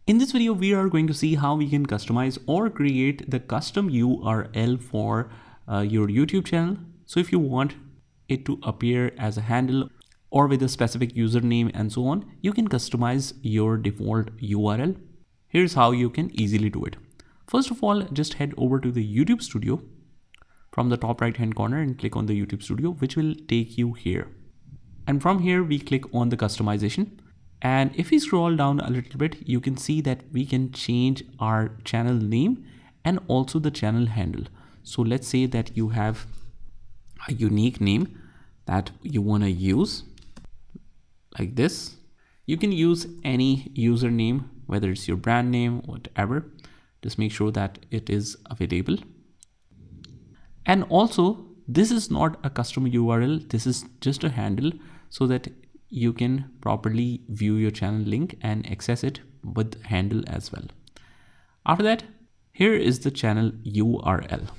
In this video, we are going to see how we can customize or create the custom URL for your YouTube channel. So if you want it to appear as a handle or with a specific username and so on, you can customize your default URL. Here's how you can easily do it. First of all, just head over to the YouTube Studio from the top right hand corner and click on the YouTube Studio, which will take you here. And from here, we click on the customization. And if we scroll down a little bit, you can see that we can change our channel name and also the channel handle. So let's say that you have a unique name that you want to use like this. You can use any username, whether it's your brand name, whatever. Just make sure that it is available. And also, this is not a custom URL. This is just a handle so that you can properly view your channel link and access it with handle as well. After that, here is the channel URL.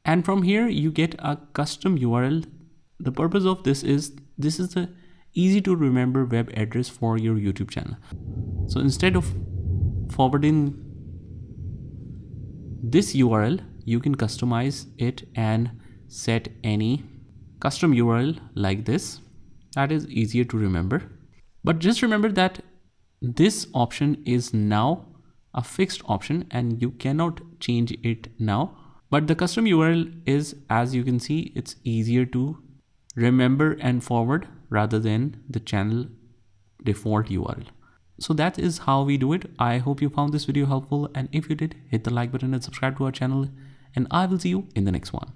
And from here, you get a custom URL. The purpose of this is the easy to remember web address for your YouTube channel. So instead of forwarding this URL, you can customize it and set any custom URL like this. That is easier to remember. But just remember that this option is now a fixed option and you cannot change it now. But the custom URL is, as you can see, it's easier to remember and forward rather than the channel default URL. So that is how we do it. I hope you found this video helpful, and if you did, hit the like button and subscribe to our channel, and I will see you in the next one.